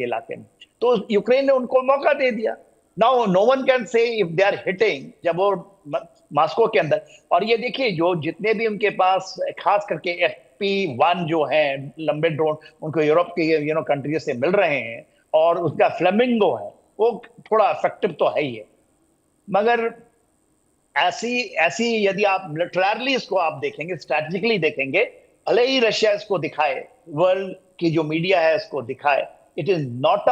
इलाके में। तो यूक्रेन ने उनको मौका दे दिया। Now no one can say if they are hitting, जब वो मॉस्को के अंदर। और ये देखिए, जो जितने भी उनके पास खास करके FP1 जो है लंबे ड्रोन, उनको यूरोप के कंट्री से मिल रहे हैं, और उसका फ्लेमिंगो है, वो थोड़ा इफेक्टिव तो है ही है। मगर ऐसी ऐसी यदि आप मिलिटरली इसको आप देखेंगे, स्ट्रेटेजिकली देखेंगे, भले ही रशिया इसको दिखाए, वर्ल्ड की जो मीडिया है इसको दिखाए, it is not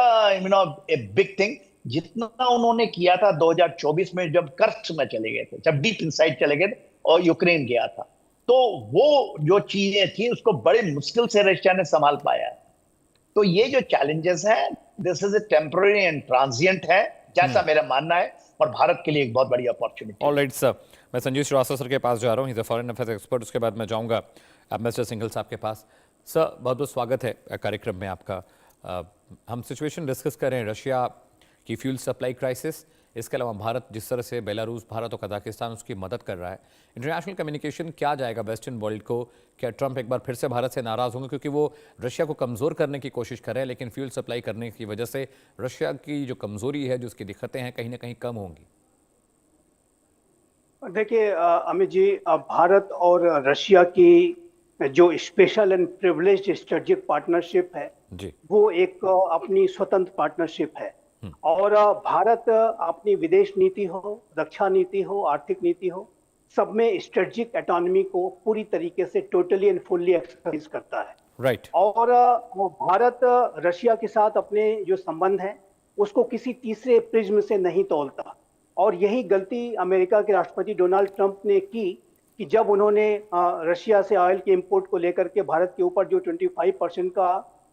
a big thing, जितना उन्होंने किया था 2024 में जब कर्स्क में चले गए थे, जब डीप इनसाइड चले गए थे और यूक्रेन गया था। तो वो जो चीजें थी उसको बड़े मुश्किल से रशिया ने संभाल पाया है। तो ये जो चैलेंजेस हैं, this is a temporary and transient है, जैसा मेरा मानना है, और भारत के लिए एक बहुत बड़ी अपॉर्चुनिटी ऑल है। राइट सर, मैं संजीव श्रीवास्तव सर के पास जा रहा हूँ, is a foreign affairs expert. उसके बाद मैं जाऊँगा मिस्टर सिंघल साहब के पास। सर, बहुत बहुत स्वागत है कार्यक्रम में आपका। हम सिचुएशन डिस्कस कर रहे हैं, रशिया की फ्यूल सप्लाई क्राइसिस, इसके अलावा भारत जिस तरह से बेलारूस, भारत और कजाकिस्तान उसकी मदद कर रहा है। इंटरनेशनल कम्युनिकेशन क्या जाएगा वेस्टर्न वर्ल्ड को? क्या ट्रंप एक बार फिर से भारत से नाराज़ होंगे क्योंकि वो रशिया को कमज़ोर करने की कोशिश कर रहे हैं, लेकिन फ्यूल सप्लाई करने की वजह से रशिया की जो कमज़ोरी है, जो उसकी दिक्कतें हैं, कहीं ना कहीं कम होंगी? देखिए अमित जी, भारत और रशिया की जो special and privileged strategic partnership है जी। वो एक अपनी स्वतंत्र पार्टनरशिप है। और भारत अपनी विदेश नीति हो, रक्षा नीति हो, आर्थिक नीति हो, सब में स्ट्रेटेजिक ऑटोनॉमी को पूरी तरीके से टोटली एंड फुल्ली एक्सरसाइज करता है। राइट। और भारत रशिया के साथ अपने जो संबंध है उसको किसी तीसरे प्रिज्म से नहीं तौलता। और यही गलती अमेरिका के राष्ट्रपति डोनाल्ड ट्रंप ने की कि जब उन्होंने रशिया से ऑयल के इंपोर्ट को लेकर के भारत के ऊपर जो 25% का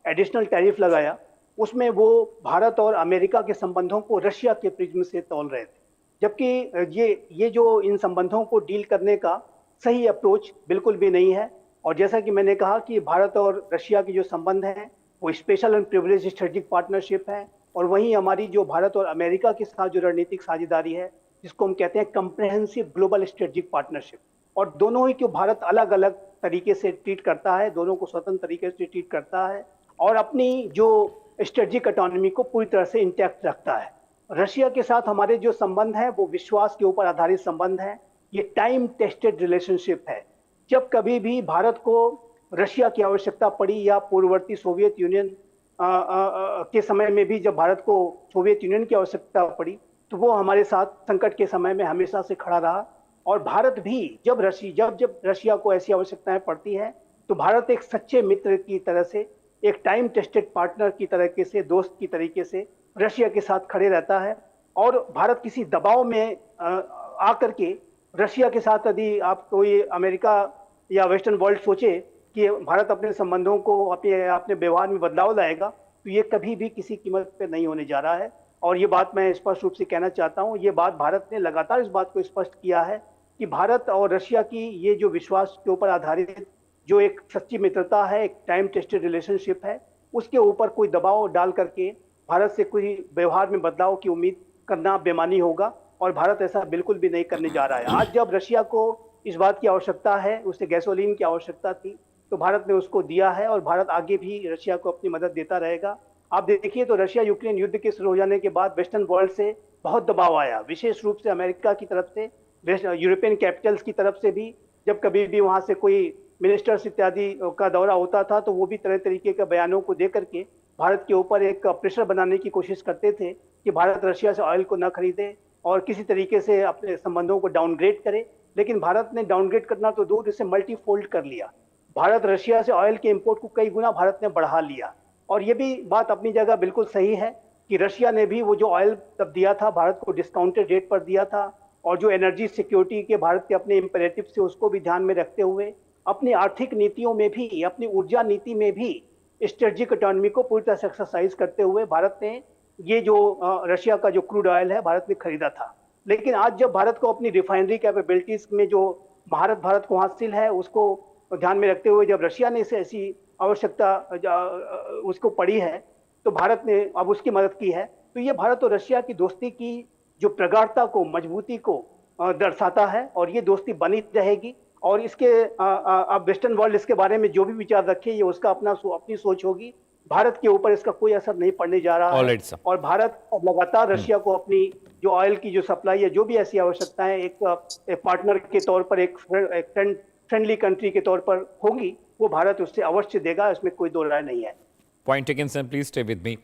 एडिशनल टैरिफ लगाया, उसमें वो भारत और अमेरिका के संबंधों को रशिया के प्रिज्म से तौल रहे थे। जबकि ये जो इन संबंधों को डील करने का सही अप्रोच बिल्कुल भी नहीं है। और जैसा कि मैंने कहा कि भारत और रशिया के जो संबंध हैं वो special and privilege strategic partnership है। और वहीं हमारी जो भारत और अमेरिका के साथ जो रणनीतिक साझेदारी है, जिसको हम कहते हैं कंप्रेहेंसिव ग्लोबल स्ट्रेटेजिक पार्टनरशिप, और दोनों ही को भारत अलग अलग तरीके से ट्रीट करता है, दोनों को स्वतंत्र तरीके से ट्रीट करता है और अपनी जो स्ट्रेटेजिक ऑटोनॉमी को पूरी तरह से इंटैक्ट रखता है। रशिया के साथ हमारे जो संबंध है वो विश्वास के ऊपर आधारित संबंध है। ये टाइम टेस्टेड रिलेशनशिप है। जब कभी भी भारत को रशिया की आवश्यकता पड़ी या पूर्ववर्ती सोवियत यूनियन के समय में भी जब भारत को सोवियत यूनियन की आवश्यकता पड़ी, तो वो हमारे साथ संकट के समय में हमेशा से खड़ा रहा। और भारत भी जब रशिया को ऐसी आवश्यकताएं पड़ती हैं तो भारत एक सच्चे मित्र की तरह से, एक टाइम टेस्टेड पार्टनर की तरीके से, दोस्त की तरीके से रशिया के साथ खड़े रहता है। और भारत किसी दबाव में आकर के रशिया के साथ यदि आप कोई अमेरिका या वेस्टर्न वर्ल्ड सोचे कि भारत अपने संबंधों को अपने व्यवहार में बदलाव लाएगा, तो ये कभी भी किसी कीमत पे नहीं होने जा रहा है। और ये बात मैं स्पष्ट रूप से कहना चाहता हूँ, ये बात भारत ने लगातार इस बात को स्पष्ट किया है कि भारत और रशिया की ये जो विश्वास के ऊपर आधारित जो एक सच्ची मित्रता है, एक टाइम टेस्टेड रिलेशनशिप है, उसके ऊपर कोई दबाव डाल करके भारत से कोई व्यवहार में बदलाव की उम्मीद करना बेमानी होगा। और भारत ऐसा बिल्कुल भी नहीं करने जा रहा है। आज जब रशिया को इस बात की आवश्यकता है, उसे गैसोलीन की आवश्यकता थी, तो भारत ने उसको दिया है और भारत आगे भी रशिया को अपनी मदद देता रहेगा। आप देखिए तो रशिया यूक्रेन युद्ध के शुरू हो जाने के बाद वेस्टर्न वर्ल्ड से बहुत दबाव आया, विशेष रूप से अमेरिका की तरफ से, यूरोपियन कैपिटल्स की तरफ से भी। जब कभी भी वहां से कोई मिनिस्टर्स इत्यादि का दौरा होता था तो वो भी तरह तरीके के बयानों को दे करके भारत के ऊपर एक प्रेशर बनाने की कोशिश करते थे कि भारत रशिया से ऑयल को न खरीदे और किसी तरीके से अपने संबंधों को डाउनग्रेड करे। लेकिन भारत ने डाउनग्रेड करना तो दूर, इसे मल्टीफोल्ड कर लिया। भारत रशिया से ऑयल के इंपोर्ट को कई गुना भारत ने बढ़ा लिया। और ये भी बात अपनी जगह बिल्कुल सही है कि रशिया ने भी वो जो ऑयल तब दिया था भारत को डिस्काउंटेड रेट पर दिया था, और जो एनर्जी सिक्योरिटी के भारत के अपने इंपेरेटिव से उसको भी ध्यान में रखते हुए अपनी आर्थिक नीतियों में भी, अपनी ऊर्जा नीति में भी स्ट्रेटेजिक ऑटोनॉमी को पूरी तरह से एक्सरसाइज करते हुए भारत ने ये जो रशिया का जो क्रूड ऑयल है भारत ने खरीदा था। लेकिन आज जब भारत को अपनी रिफाइनरी कैपेबिलिटीज में जो महारत भारत को हासिल है उसको ध्यान में रखते हुए जब रशिया ने इसे ऐसी आवश्यकता उसको पड़ी है तो भारत ने अब उसकी मदद की है। तो ये भारत और रशिया की दोस्ती की जो प्रगाढ़ता को, मजबूती को दर्शाता है और ये दोस्ती बनी रहेगी। और इसके अब वेस्टर्न वर्ल्ड इसके बारे में जो भी विचार रखे, ये उसका अपनी सोच होगी। भारत के ऊपर इसका कोई असर नहीं पड़ने जा रहा All है। right, sir. और भारत अब लगातार रशिया को अपनी जो ऑयल की जो सप्लाई है, जो भी ऐसी आवश्यकताएं एक पार्टनर के तौर पर, एक फ्रेंडली कंट्री के तौर पर होंगी, वो भारत उससे अवश्य देगा, इसमें कोई दो राय नहीं है। Point taken, sir. Please stay with me.